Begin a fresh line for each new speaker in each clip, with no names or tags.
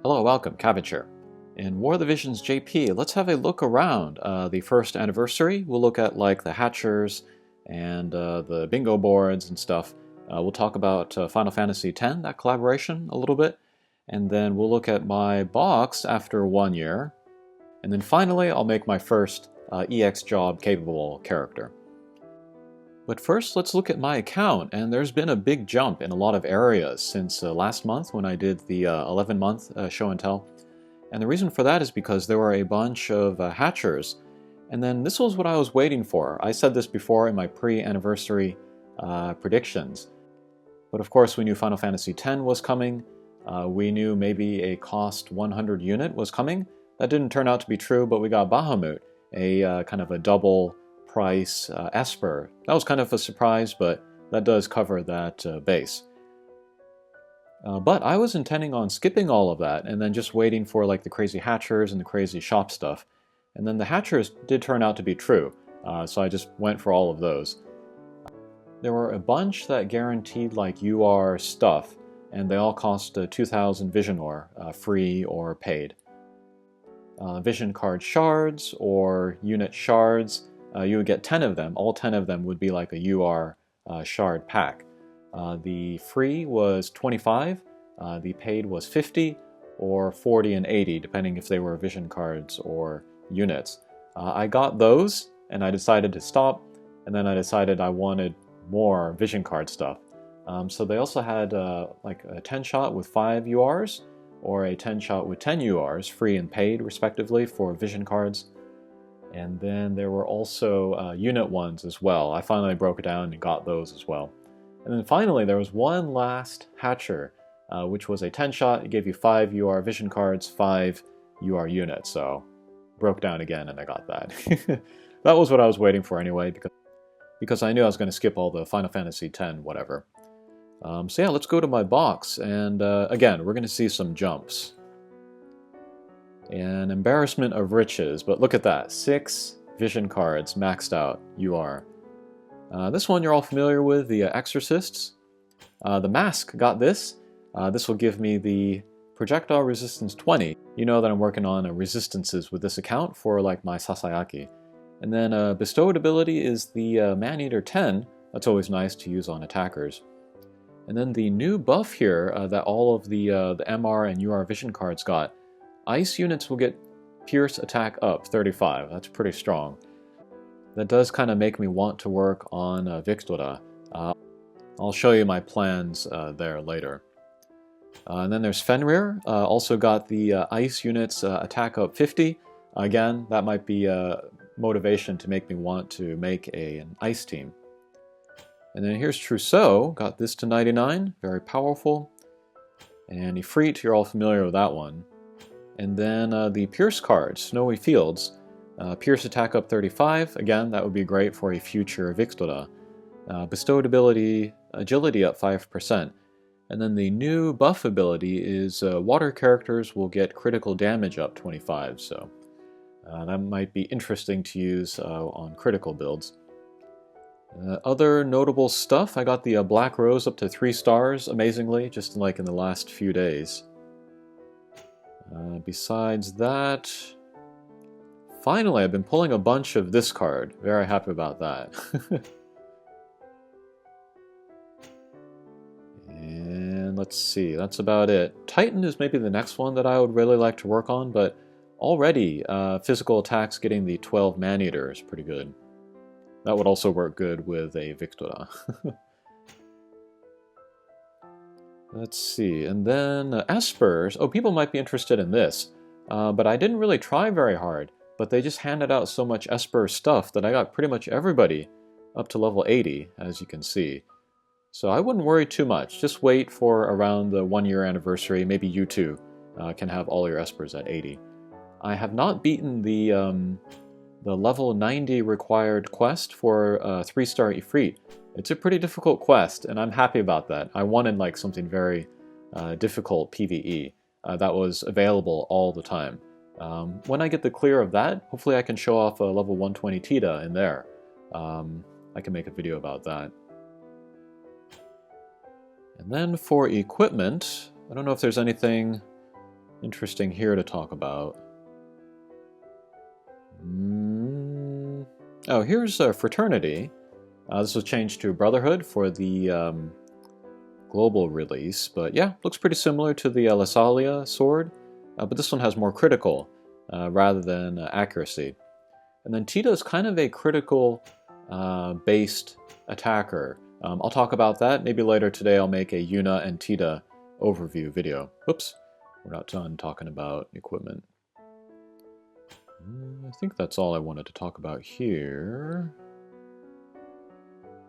Hello, welcome, Cabbage here. In War of the Visions JP, let's have a look around the first anniversary. We'll look at like the hatchers and the bingo boards and stuff. We'll talk about Final Fantasy X, that collaboration, a little bit. And then we'll look at my box after 1 year. And then finally, I'll make my first EX job capable character. But first, let's look at my account, and there's been a big jump in a lot of areas since last month when I did the 11-month show and tell. And the reason for that is because there were a bunch of hatchers, and then this was what I was waiting for. I said this before in my pre-anniversary predictions. But of course, we knew Final Fantasy X was coming. We knew maybe a cost 100 unit was coming. That didn't turn out to be true, but we got Bahamut, a kind of a double price Esper. That was kind of a surprise, but that does cover that base. But I was intending on skipping all of that and then just waiting for like the crazy hatchers and the crazy shop stuff. And then the hatchers did turn out to be true, so I just went for all of those. There were a bunch that guaranteed like UR stuff, and they all cost 2,000 Vision Ore, free or paid. Vision card shards or unit shards, you would get 10 of them. All 10 of them would be like a UR shard pack. The free was 25, the paid was 50, or 40 and 80, depending if they were vision cards or units. I got those, and I decided to stop, and then I decided I wanted more vision card stuff. So they also had like a 10-shot with 5 URs, or a 10-shot with 10 URs, free and paid respectively, for vision cards. And then there were also unit ones as well. I finally broke it down and got those as well. And then finally there was one last hatcher, which was a 10-shot. It gave you 5 UR vision cards, 5 UR units. So broke down again and I got that. That was what I was waiting for anyway, because I knew I was going to skip all the Final Fantasy X whatever. So yeah, let's go to my box, and again, we're going to see some jumps. An embarrassment of riches, but look at that, 6 vision cards maxed out, UR. This one you're all familiar with, the Exorcists. The Mask got this. This will give me the projectile resistance 20. You know that I'm working on resistances with this account for like my Sasayaki. And then bestowed ability is the Maneater 10. That's always nice to use on attackers. And then the new buff here that all of the MR and UR vision cards got, ice units will get Pierce attack up 35. That's pretty strong. That does kind of make me want to work on Victora. I'll show you my plans there later. And then there's Fenrir, also got the ice units attack up 50. Again, that might be a motivation to make me want to make an ice team. And then here's Trousseau, got this to 99, very powerful. And Ifrit, you're all familiar with that one. And then the Pierce card, Snowy Fields. Pierce attack up 35, again, that would be great for a future Victora. Bestowed ability, agility up 5%. And then the new buff ability is water characters will get critical damage up 25, so that might be interesting to use on critical builds. Other notable stuff, I got the Black Rose up to 3 stars, amazingly, just like in the last few days. Besides that, finally I've been pulling a bunch of this card. Very happy about that. And let's see, that's about it. Titan is maybe the next one that I would really like to work on, but already physical attacks getting the 12 Maneater is pretty good. That would also work good with a Victora. Let's see, and then Espers. Oh, people might be interested in this, but I didn't really try very hard, but they just handed out so much Esper stuff that I got pretty much everybody up to level 80, as you can see. So I wouldn't worry too much, just wait for around the 1-year anniversary, maybe you too can have all your Espers at 80. I have not beaten the level 90 required quest for 3-star Ifrit. It's a pretty difficult quest, and I'm happy about that. I wanted like something very difficult PvE that was available all the time. When I get the clear of that, hopefully I can show off a level 120 Tita in there. I can make a video about that. And then for equipment, I don't know if there's anything interesting here to talk about? Oh, here's Fraternity. This was changed to Brotherhood for the global release, but yeah, looks pretty similar to the Lasalia sword, but this one has more critical rather than accuracy. And then Tita is kind of a critical based attacker. I'll talk about that. Maybe later today I'll make a Yuna and Tita overview video. Oops, we're not done talking about equipment. I think that's all I wanted to talk about here.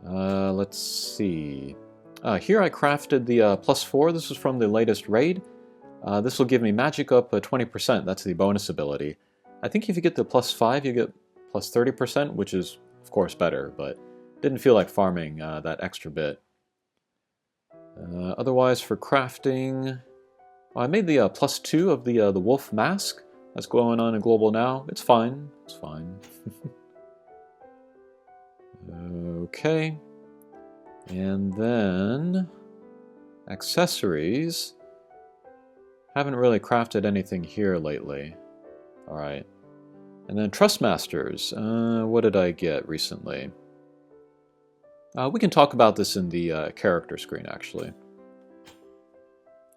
Let's see. Here I crafted the +4. This was from the latest raid. This will give me magic up 20%. That's the bonus ability. I think if you get the +5, you get +30%, which is, of course, better, but didn't feel like farming that extra bit. Otherwise, for crafting, I made the +2 of the wolf mask. That's going on in global now. It's fine. It's fine. Okay. And then accessories. Haven't really crafted anything here lately. Alright. And then Trustmasters. What did I get recently? We can talk about this in the character screen, actually.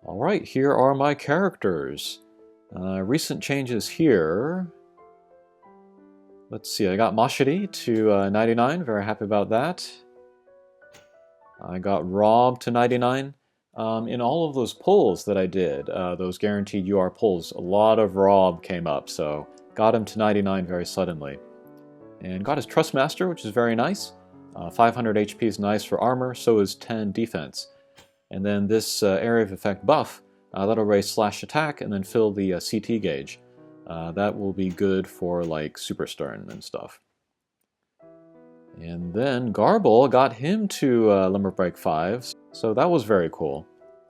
Alright, here are my characters. Recent changes here. Let's see, I got Mashiri to 99, very happy about that. I got Rob to 99. In all of those pulls that I did, those guaranteed UR pulls, a lot of Rob came up, so got him to 99 very suddenly. And got his Trustmaster, which is very nice. 500 HP is nice for armor, so is 10 defense. And then this area of effect buff, that'll raise slash attack and then fill the CT gauge. That will be good for like Super Stern and stuff. And then Garble got him to Limit Break 5, so that was very cool.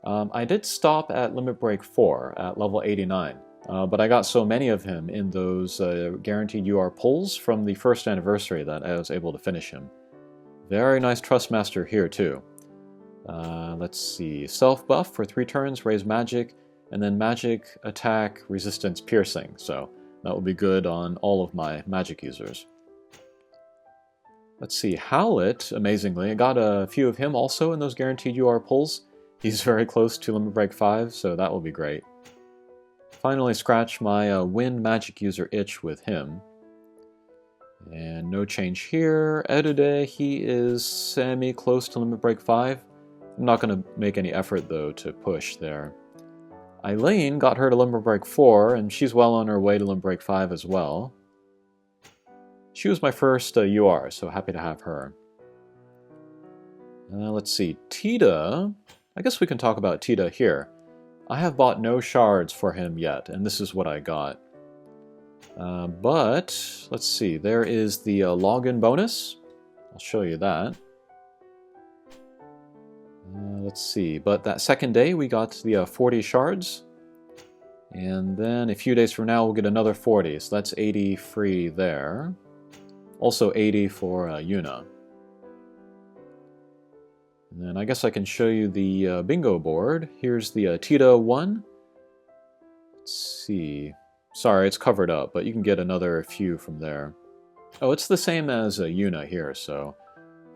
I did stop at Limit Break 4 at level 89, but I got so many of him in those guaranteed UR pulls from the first anniversary that I was able to finish him. Very nice Trustmaster here too. Let's see, self buff for 3 turns, raise magic, and then magic, attack, resistance, piercing. So that will be good on all of my magic users. Let's see, Howlet, amazingly, I got a few of him also in those guaranteed UR pulls. He's very close to Limit Break 5, so that will be great. Finally scratch my Wind magic user itch with him. And no change here. Edude, he is semi-close to Limit Break 5. I'm not going to make any effort, though, to push there. Eileen got her to Limit Break 4, and she's well on her way to Limit Break 5 as well. She was my first UR, so happy to have her. Let's see, Tita. I guess we can talk about Tita here. I have bought no shards for him yet, and this is what I got. But, let's see, there is the login bonus. I'll show you that. Let's see, but that second day we got the 40 shards. And then a few days from now we'll get another 40, so that's 80 free there. Also 80 for Yuna. And then I guess I can show you the bingo board. Here's the Tita 1. Let's see. Sorry, it's covered up, but you can get another few from there. Oh, it's the same as Yuna here, so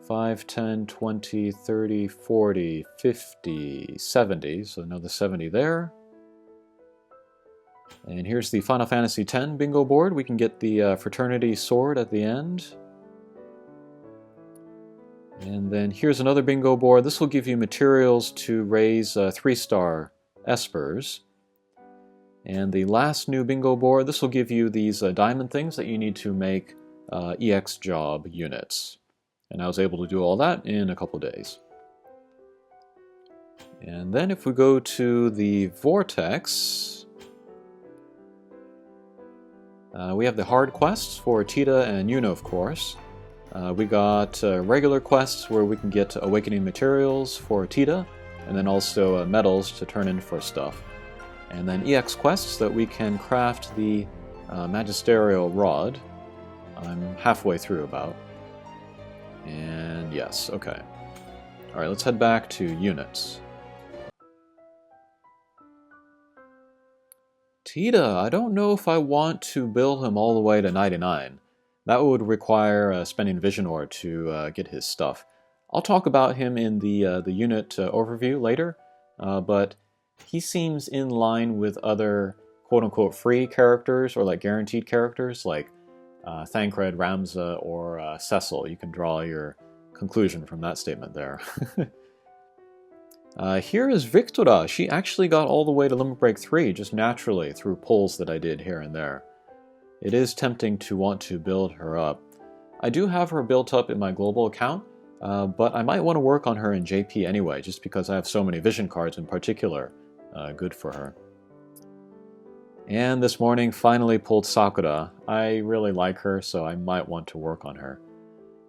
5, 10, 20, 30, 40, 50, 70, so another 70 there. And here's the Final Fantasy X bingo board. We can get the Fraternity sword at the end. And then here's another bingo board. This will give you materials to raise 3-star espers. And the last new bingo board, this will give you these diamond things that you need to make EX job units. And I was able to do all that in a couple days. And then if we go to the Vortex, we have the hard quests for Tita and Yuna, of course. We got regular quests where we can get awakening materials for Tita, and then also metals to turn in for stuff. And then EX quests that we can craft the magisterial rod. I'm halfway through about. And yes, okay. Alright, let's head back to units. Tita, I don't know if I want to build him all the way to 99. That would require spending Vision Ore to get his stuff. I'll talk about him in the unit overview later, but he seems in line with other quote-unquote free characters or like guaranteed characters like Thancred, Ramza, or Cecil. You can draw your conclusion from that statement there. Here is Victora. She actually got all the way to Limit Break 3 just naturally through pulls that I did here and there. It is tempting to want to build her up. I do have her built up in my global account, but I might want to work on her in JP anyway, just because I have so many vision cards in particular. Good for her. And this morning finally pulled Sakura. I really like her, so I might want to work on her.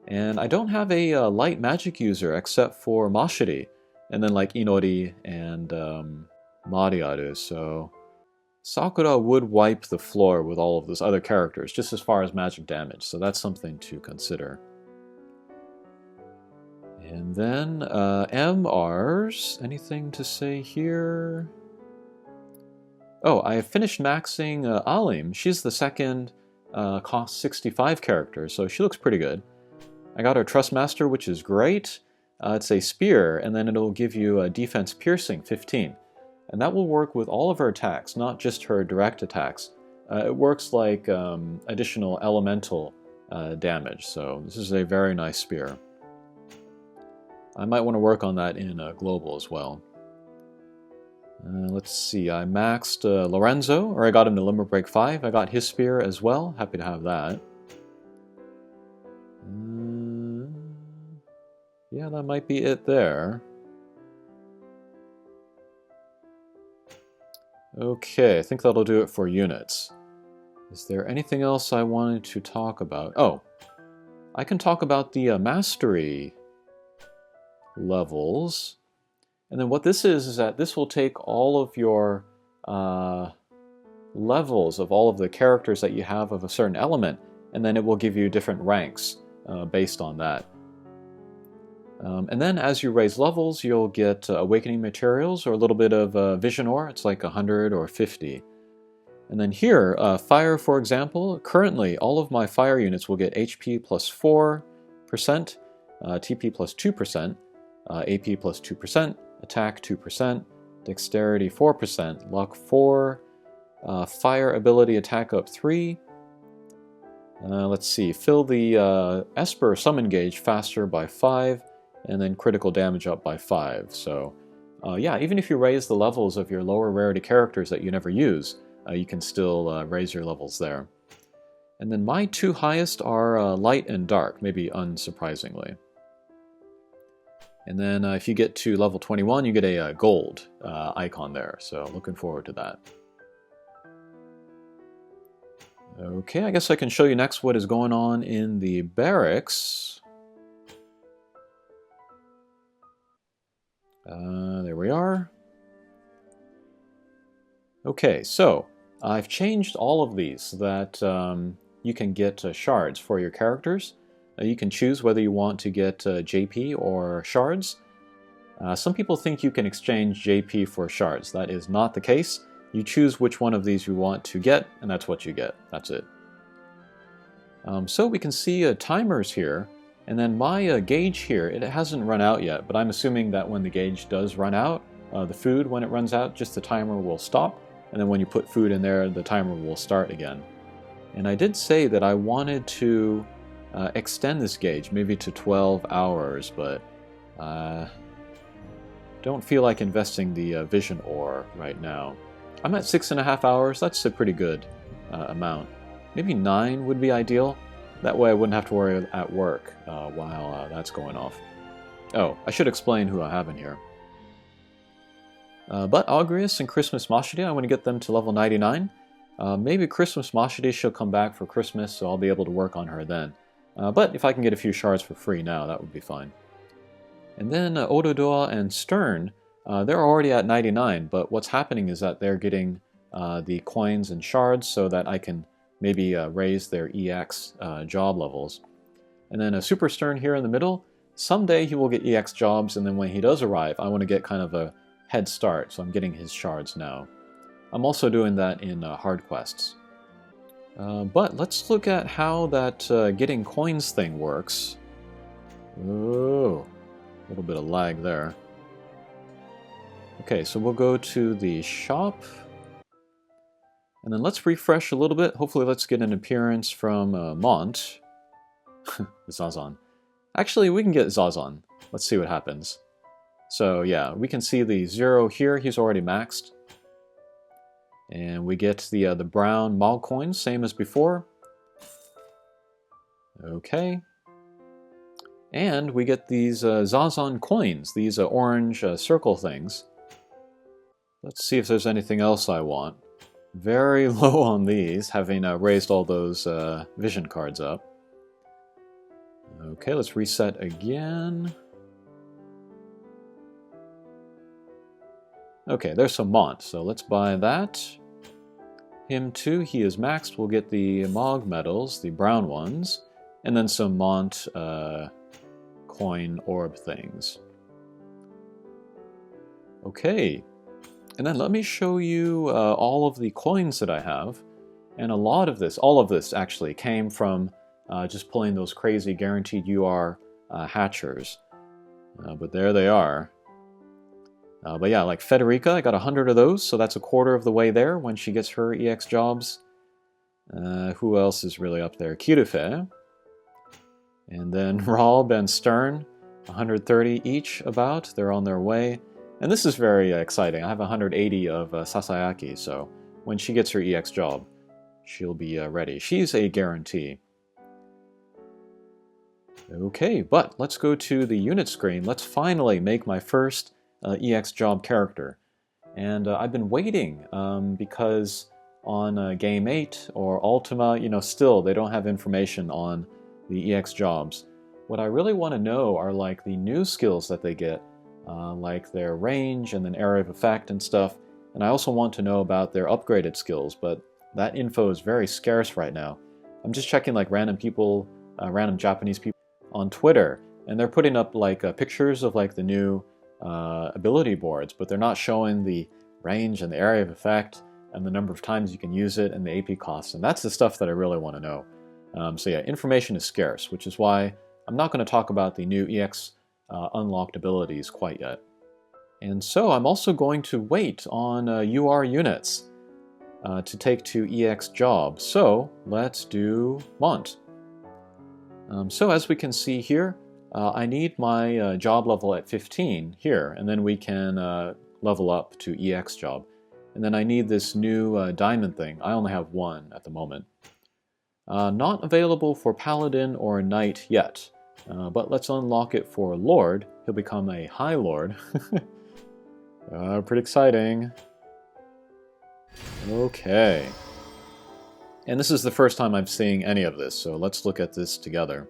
And I don't have a light magic user except for Mashiri, and then like Inori and Mariaru, so Sakura would wipe the floor with all of those other characters, just as far as magic damage, so that's something to consider. And then MRs, anything to say here? Oh, I have finished maxing Alim. She's the second cost 65 character, so she looks pretty good. I got her Trustmaster, which is great. It's a spear, and then it'll give you a defense piercing 15. And that will work with all of her attacks, not just her direct attacks. It works like additional elemental damage, so this is a very nice spear. I might want to work on that in global as well. Let's see, I maxed Lorenzo, or I got him to Limit Break 5. I got his spear as well, happy to have that. Yeah, that might be it there. Okay, I think that'll do it for units. Is there anything else I wanted to talk about? Oh, I can talk about the mastery levels. And then what this is that this will take all of your levels of all of the characters that you have of a certain element, and then it will give you different ranks based on that. And then as you raise levels, you'll get awakening materials or a little bit of vision ore. It's like 100 or 50. And then here, fire, for example, currently all of my fire units will get HP plus 4%, TP plus 2%, AP plus 2%, attack 2%, dexterity 4%, luck 4, fire ability attack up 3. Let's see, fill the Esper summon gauge faster by 5, and then critical damage up by 5. So yeah, even if you raise the levels of your lower rarity characters that you never use, you can still raise your levels there. And then my two highest are light and dark, maybe unsurprisingly. And then if you get to level 21, you get a gold icon there, so looking forward to that. Okay, I guess I can show you next what is going on in the barracks. There we are. Okay, so I've changed all of these so that you can get shards for your characters. You can choose whether you want to get JP or shards. Some people think you can exchange JP for shards. That is not the case. You choose which one of these you want to get, and that's what you get. That's it. So we can see timers here, and then my gauge here, it hasn't run out yet, but I'm assuming that when the gauge does run out, the food, when it runs out, just the timer will stop, and then when you put food in there, the timer will start again. And I did say that I wanted to extend this gauge, maybe to 12 hours, but don't feel like investing the vision ore right now. I'm at 6.5 hours, that's a pretty good amount. Maybe 9 would be ideal. That way I wouldn't have to worry at work while that's going off. Oh, I should explain who I have in here. But Agrius and Christmas Mashidi, I want to get them to level 99. Maybe Christmas Mashidi, she'll come back for Christmas, so I'll be able to work on her then. But if I can get a few shards for free now, that would be fine. And then Ododoa and Stern, they're already at 99, but what's happening is that they're getting the coins and shards so that I can maybe raise their EX job levels. And then a Super Stern here in the middle, someday he will get EX jobs, and then when he does arrive, I want to get kind of a head start, so I'm getting his shards now. I'm also doing that in hard quests. But let's look at how that getting coins thing works. Oh, a little bit of lag there. Okay, so we'll go to the shop. And then let's refresh a little bit. Hopefully let's get an appearance from Mont. Zazan. Actually, we can get Zazan. Let's see what happens. So yeah, we can see the 0 here. He's already maxed. And we get the brown Mog coins, same as before. Okay. And we get these Zazan coins, these orange circle things. Let's see if there's anything else I want. Very low on these, having raised all those vision cards up. Okay, let's reset again. Okay, there's some Mont, so let's buy that. Him too, he is maxed. We'll get the Mog medals, the brown ones, and then some Mont coin orb things. Okay, and then let me show you all of the coins that I have. And a lot of this, all of this actually, came from just pulling those crazy guaranteed UR hatchers. But there they are. But yeah, like Federica, I got 100 of those, so that's a quarter of the way there when she gets her EX jobs. Who else is really up there? Kirufe. And then Raub and Stern, 130 each about. They're on their way. And this is very exciting. I have 180 of Sasayaki, so when she gets her EX job, she'll be ready. She's a guarantee. Okay, but let's go to the unit screen. Let's finally make my first EX job character. And I've been waiting because on Game 8 or Ultima, you know, still they don't have information on the EX jobs. What I really want to know are like the new skills that they get, like their range and then area of effect and stuff. And I also want to know about their upgraded skills, but that info is very scarce right now. I'm just checking like random people, random Japanese people on Twitter, and they're putting up like pictures of like the new ability boards, but they're not showing the range and the area of effect and the number of times you can use it and the AP costs, and that's the stuff that I really want to know. So yeah, information is scarce, which is why I'm not going to talk about the new EX unlocked abilities quite yet. And so I'm also going to wait on UR units to take to EX jobs. So let's do Mont. So as we can see here, I need my job level at 15 here, and then we can level up to EX job. And then I need this new diamond thing. I only have one at the moment. Not available for Paladin or Knight yet, but let's unlock it for Lord. He'll become a High Lord. Pretty exciting. Okay. And this is the first time I'm seeing any of this, so let's look at this together.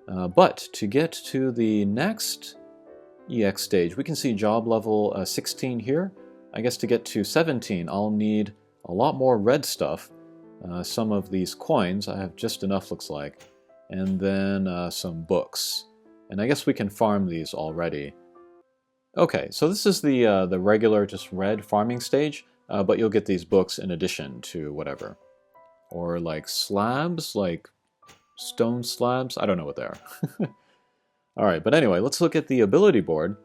But to get to the next EX stage, we can see job level 16 here. I guess to get to 17, I'll need a lot more red stuff. Some of these coins, I have just enough looks like. And then some books. And I guess we can farm these already. Okay, so this is the regular just red farming stage, but you'll get these books in addition to whatever. Or like slabs, like stone slabs? I don't know what they are. Alright, but anyway, let's look at the ability board.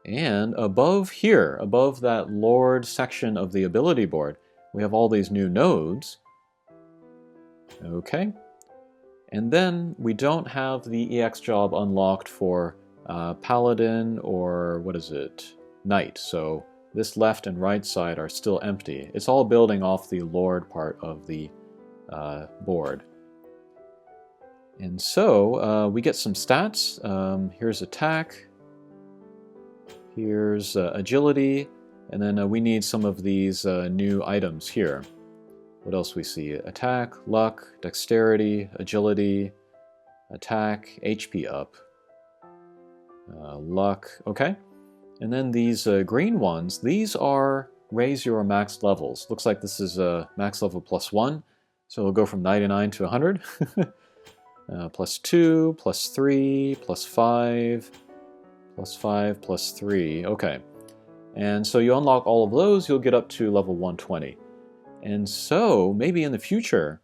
And above here, above that Lord section of the ability board, we have all these new nodes. Okay. And then we don't have the EX job unlocked for Paladin or, what is it, Knight. So this left and right side are still empty. It's all building off the Lord part of the board. And so we get some stats. Here's attack. Here's agility. And then we need some of these new items here. What else we see? Attack, luck, dexterity, agility, attack, HP up. Luck, okay. And then these green ones, these are raise your max levels. Looks like this is max level +1. So we'll go from 99 to 100. +2, +3, +5, +5, +3. Okay. And so you unlock all of those, you'll get up to level 120. And so maybe in the future,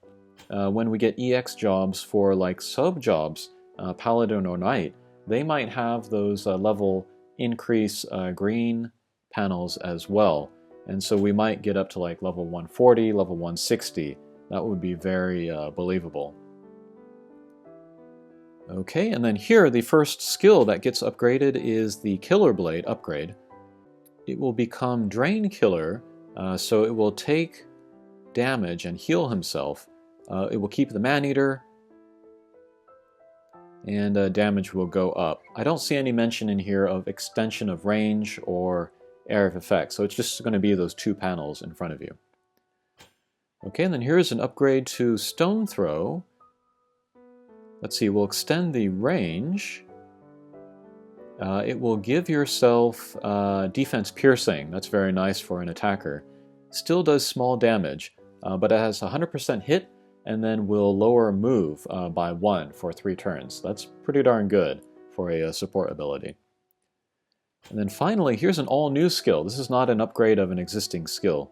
when we get EX jobs for like sub jobs, Paladin or Knight, they might have those level increase green panels as well. And so we might get up to like level 140, level 160. That would be very believable. Okay, and then here the first skill that gets upgraded is the Killer Blade upgrade. It will become Drain Killer, so it will take damage and heal himself. It will keep the Man-Eater, and damage will go up. I don't see any mention in here of extension of range or area of effect, so it's just going to be those two panels in front of you. Okay, and then here's an upgrade to Stone Throw. Let's see, we'll extend the range. It will give yourself defense piercing. That's very nice for an attacker. Still does small damage, but it has 100% hit, and then will lower move by 1 for 3 turns. That's pretty darn good for a support ability. And then finally, here's an all-new skill. This is not an upgrade of an existing skill.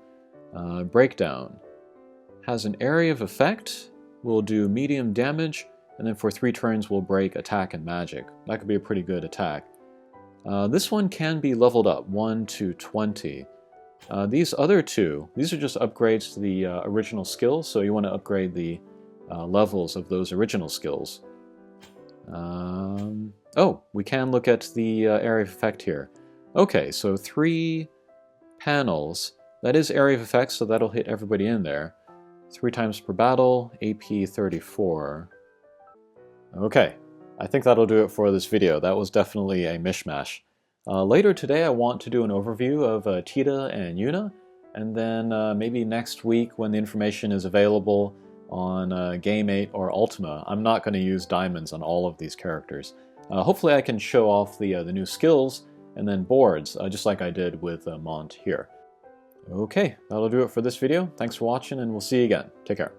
Breakdown. Has an area of effect, will do medium damage, and then for 3 turns will break attack and magic. That could be a pretty good attack. This one can be leveled up, 1 to 20. These other two, these are just upgrades to the original skills, so you want to upgrade the levels of those original skills. Oh, we can look at the area of effect here. Okay, so 3 panels. That is area of effect, so that'll hit everybody in there. 3 times per battle, AP 34. Okay, I think that'll do it for this video. That was definitely a mishmash. Later today I want to do an overview of Tita and Yuna, and then maybe next week when the information is available on Game 8 or Ultima, I'm not going to use diamonds on all of these characters. Hopefully I can show off the new skills and then boards, just like I did with Mont here. Okay, that'll do it for this video. Thanks for watching, and we'll see you again. Take care.